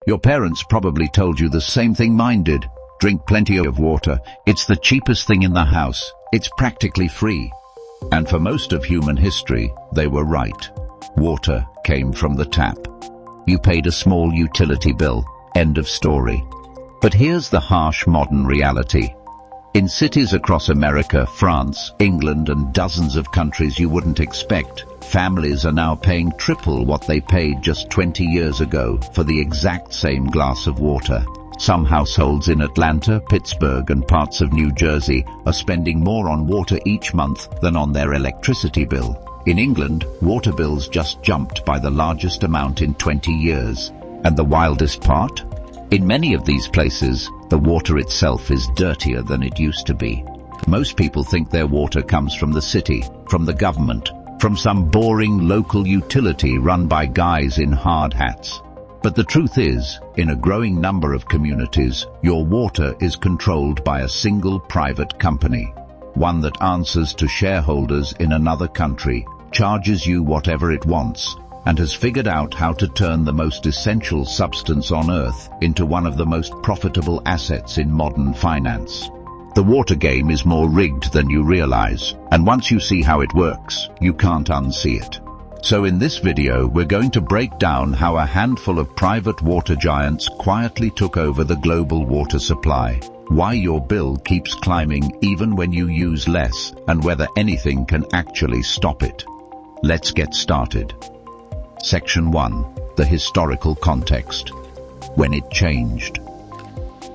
Your parents probably told you the same thing mine did. Drink plenty of water. It's the cheapest thing in the house. It's practically free. And for most of human history, they were right. Water came from the tap. You paid a small utility bill. End of story. But here's the harsh modern reality. In cities across America, France, England, and dozens of countries you wouldn't expect, families are now paying triple what they paid just 20 years ago for the exact same glass of water. Some households in Atlanta, Pittsburgh, and parts of New Jersey are spending more on water each month than on their electricity bill. In England, water bills just jumped by the largest amount in 20 years. And the wildest part? In many of these places, the water itself is dirtier than it used to be. Most people think their water comes from the city, from the government, from some boring local utility run by guys in hard hats. But the truth is, in a growing number of communities, your water is controlled by a single private company, one that answers to shareholders in another country, charges you whatever it wants, and has figured out how to turn the most essential substance on Earth into one of the most profitable assets in modern finance. The water game is more rigged than you realize, and once you see how it works, you can't unsee it. So in this video, we're going to break down how a handful of private water giants quietly took over the global water supply, why your bill keeps climbing even when you use less, and whether anything can actually stop it. Let's get started. Section 1. The historical context. When it changed.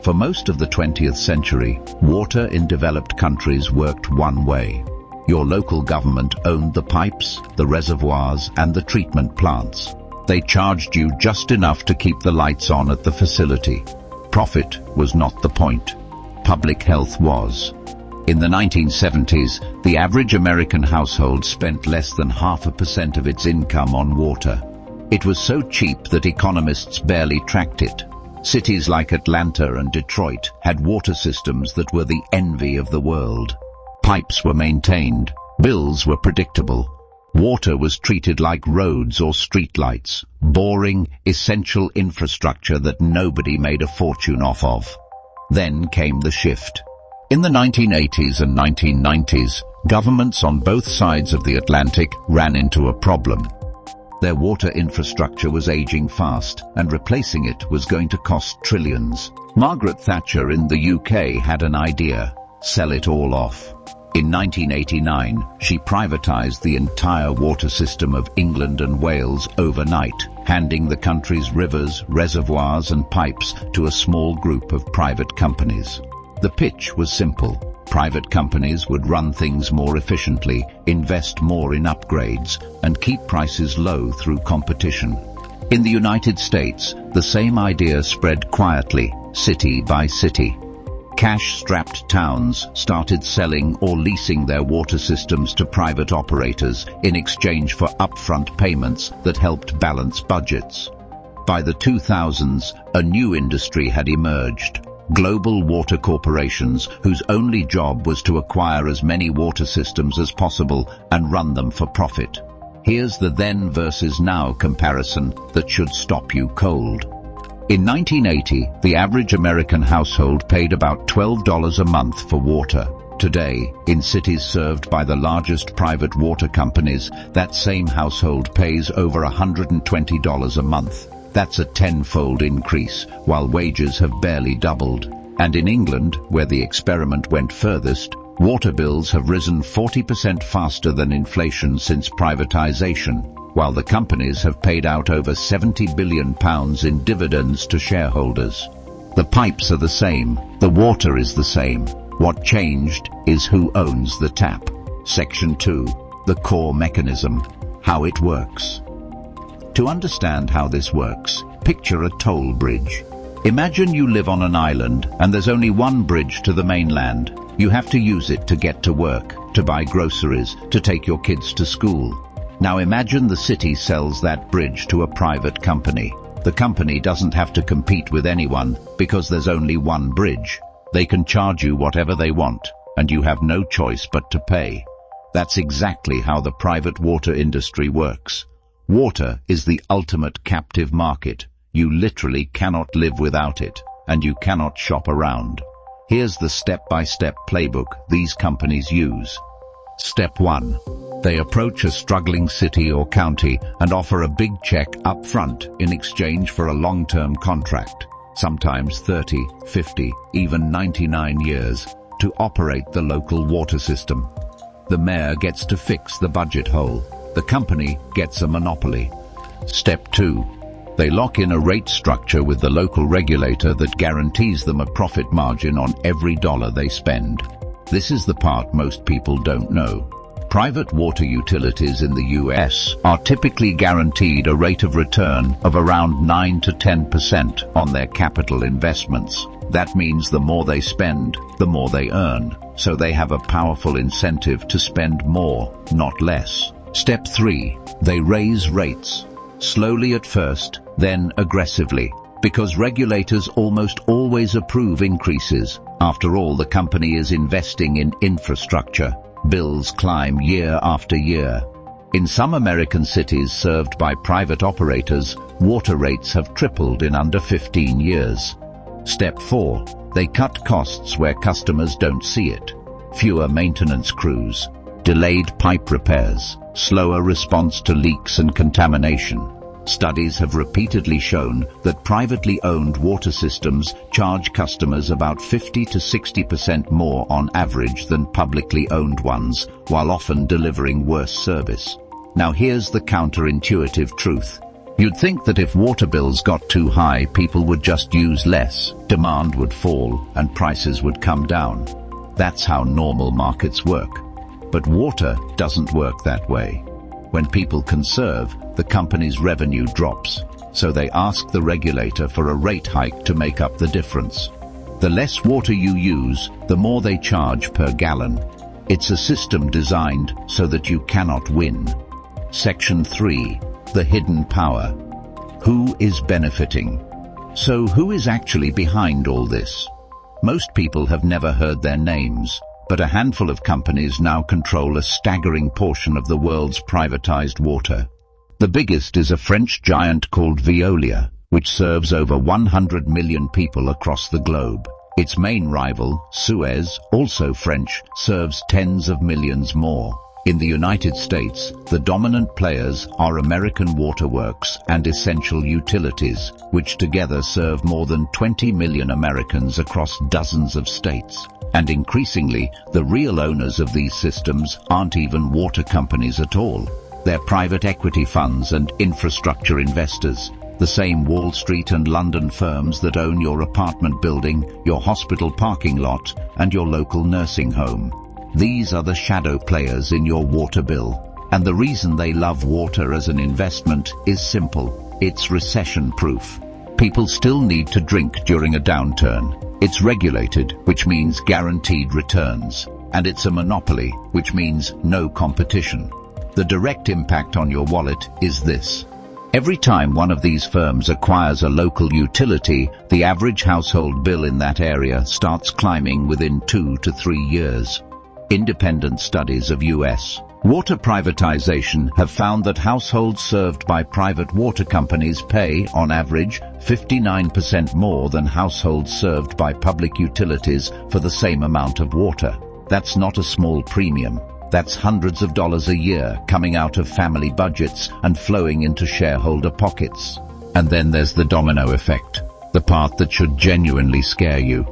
For most of the 20th century, water in developed countries worked one way. Your local government owned the pipes, the reservoirs, and the treatment plants. They charged you just enough to keep the lights on at the facility. Profit was not the point. Public health was. In the 1970s, the average American household spent less than 0.5% of its income on water. It was so cheap that economists barely tracked it. Cities like Atlanta and Detroit had water systems that were the envy of the world. Pipes were maintained, bills were predictable. Water was treated like roads or streetlights, boring, essential infrastructure that nobody made a fortune off of. Then came the shift. In the 1980s and 1990s, governments on both sides of the Atlantic ran into a problem. Their water infrastructure was aging fast, and replacing it was going to cost trillions. Margaret Thatcher in the UK had an idea: sell it all off. In 1989, she privatized the entire water system of England and Wales overnight, handing the country's rivers, reservoirs, and pipes to a small group of private companies. The pitch was simple. Private companies would run things more efficiently, invest more in upgrades, and keep prices low through competition. In the United States, the same idea spread quietly, city by city. Cash-strapped towns started selling or leasing their water systems to private operators in exchange for upfront payments that helped balance budgets. By the 2000s, a new industry had emerged. Global water corporations whose only job was to acquire as many water systems as possible and run them for profit. Here's the then versus now comparison that should stop you cold. In 1980, the average American household paid about $12 a month for water. Today, in cities served by the largest private water companies, that same household pays over $120 a month. That's a tenfold increase, while wages have barely doubled. And in England, where the experiment went furthest, water bills have risen 40% faster than inflation since privatization, while the companies have paid out over £70 billion in dividends to shareholders. The pipes are the same, the water is the same. What changed is who owns the tap. Section 2. The core mechanism. How it works. To understand how this works, picture a toll bridge. Imagine you live on an island and there's only one bridge to the mainland. You have to use it to get to work, to buy groceries, to take your kids to school. Now imagine the city sells that bridge to a private company. The company doesn't have to compete with anyone because there's only one bridge. They can charge you whatever they want, and you have no choice but to pay. That's exactly how the private water industry works. Water is the ultimate captive market. You literally cannot live without it, and you cannot shop around. Here's the step-by-step playbook these companies use. Step 1. They approach a struggling city or county and offer a big check up front in exchange for a long-term contract, sometimes 30, 50, even 99 years, to operate the local water system. The mayor gets to fix the budget hole. The company gets a monopoly. Step 2. They lock in a rate structure with the local regulator that guarantees them a profit margin on every dollar they spend. This is the part most people don't know. Private water utilities in the US are typically guaranteed a rate of return of around 9 to 10% on their capital investments. That means the more they spend, the more they earn. So they have a powerful incentive to spend more, not less. Step 3. They raise rates. Slowly at first, then aggressively, because regulators almost always approve increases. After all, the company is investing in infrastructure. Bills climb year after year. In some American cities served by private operators, water rates have tripled in under 15 years. Step 4. They cut costs where customers don't see it. Fewer maintenance crews, delayed pipe repairs, slower response to leaks and contamination. Studies have repeatedly shown that privately owned water systems charge customers about 50 to 60% more on average than publicly owned ones, while often delivering worse service. Now here's the counterintuitive truth. You'd think that if water bills got too high, people would just use less, demand would fall, and prices would come down. That's how normal markets work. But water doesn't work that way. When people conserve, the company's revenue drops, so they ask the regulator for a rate hike to make up the difference. The less water you use, the more they charge per gallon. It's a system designed so that you cannot win. Section 3. The hidden power. Who is benefiting? So who is actually behind all this? Most people have never heard their names, but a handful of companies now control a staggering portion of the world's privatized water. The biggest is a French giant called Veolia, which serves over 100 million people across the globe. Its main rival, Suez, also French, serves tens of millions more. In the United States, the dominant players are American Waterworks and Essential Utilities, which together serve more than 20 million Americans across dozens of states. And increasingly, the real owners of these systems aren't even water companies at all. They're private equity funds and infrastructure investors, the same Wall Street and London firms that own your apartment building, your hospital parking lot, and your local nursing home. These are the shadow players in your water bill. And the reason they love water as an investment is simple. It's recession-proof. People still need to drink during a downturn. It's regulated, which means guaranteed returns. And it's a monopoly, which means no competition. The direct impact on your wallet is this. Every time one of these firms acquires a local utility, the average household bill in that area starts climbing within 2 to 3 years. Independent studies of U.S. water privatization have found that households served by private water companies pay, on average, 59% more than households served by public utilities for the same amount of water. That's not a small premium. That's hundreds of dollars a year coming out of family budgets and flowing into shareholder pockets. And then there's the domino effect, the part that should genuinely scare you.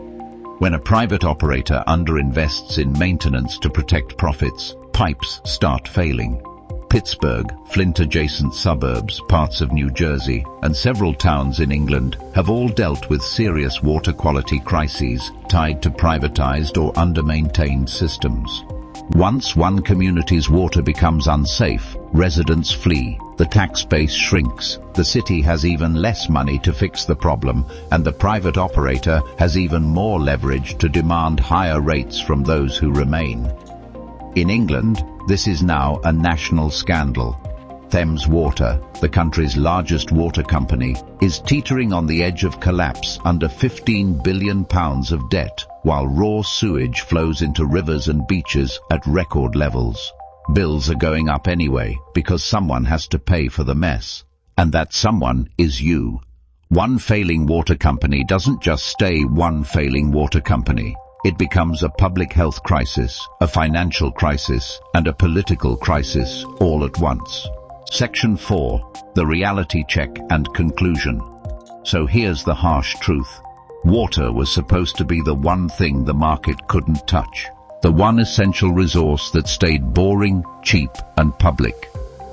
When a private operator underinvests in maintenance to protect profits, pipes start failing. Pittsburgh, Flint-adjacent suburbs, parts of New Jersey, and several towns in England have all dealt with serious water quality crises tied to privatized or under-maintained systems. Once one community's water becomes unsafe, residents flee, the tax base shrinks, the city has even less money to fix the problem, and the private operator has even more leverage to demand higher rates from those who remain. In England, this is now a national scandal. Thames Water, the country's largest water company, is teetering on the edge of collapse under £15 billion of debt, while raw sewage flows into rivers and beaches at record levels. Bills are going up anyway, because someone has to pay for the mess. And that someone is you. One failing water company doesn't just stay one failing water company. It becomes a public health crisis, a financial crisis, and a political crisis all at once. Section 4. The reality check and conclusion. So here's the harsh truth. Water was supposed to be the one thing the market couldn't touch. The one essential resource that stayed boring, cheap, and public.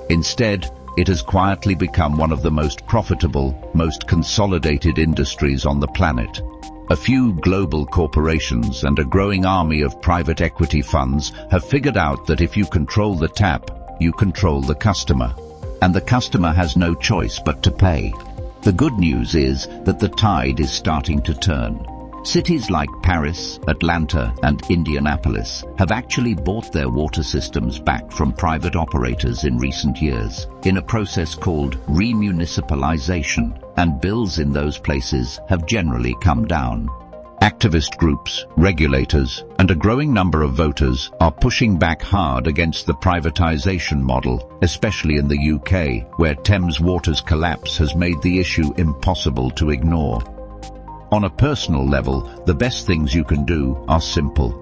Instead, it has quietly become one of the most profitable, most consolidated industries on the planet. A few global corporations and a growing army of private equity funds have figured out that if you control the tap, you control the customer. And the customer has no choice but to pay. The good news is that the tide is starting to turn. Cities like Paris, Atlanta, and Indianapolis have actually bought their water systems back from private operators in recent years, in a process called remunicipalization, and bills in those places have generally come down. Activist groups, regulators, and a growing number of voters are pushing back hard against the privatization model, especially in the UK, where Thames Water's collapse has made the issue impossible to ignore. On a personal level, the best things you can do are simple.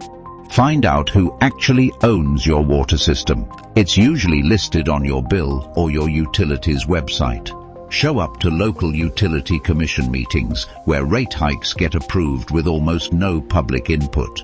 Find out who actually owns your water system. It's usually listed on your bill or your utility's website. Show up to local utility commission meetings where rate hikes get approved with almost no public input.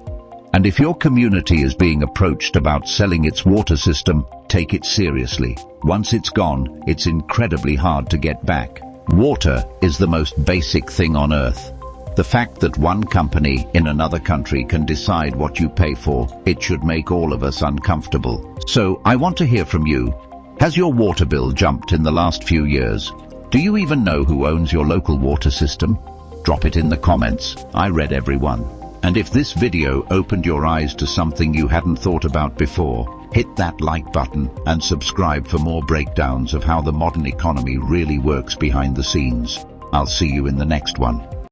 And if your community is being approached about selling its water system, take it seriously. Once it's gone, it's incredibly hard to get back. Water is the most basic thing on earth. The fact that one company in another country can decide what you pay for, it should make all of us uncomfortable. So, I want to hear from you. Has your water bill jumped in the last few years? Do you even know who owns your local water system? Drop it in the comments. I read every one. And if this video opened your eyes to something you hadn't thought about before, hit that like button and subscribe for more breakdowns of how the modern economy really works behind the scenes. I'll see you in the next one.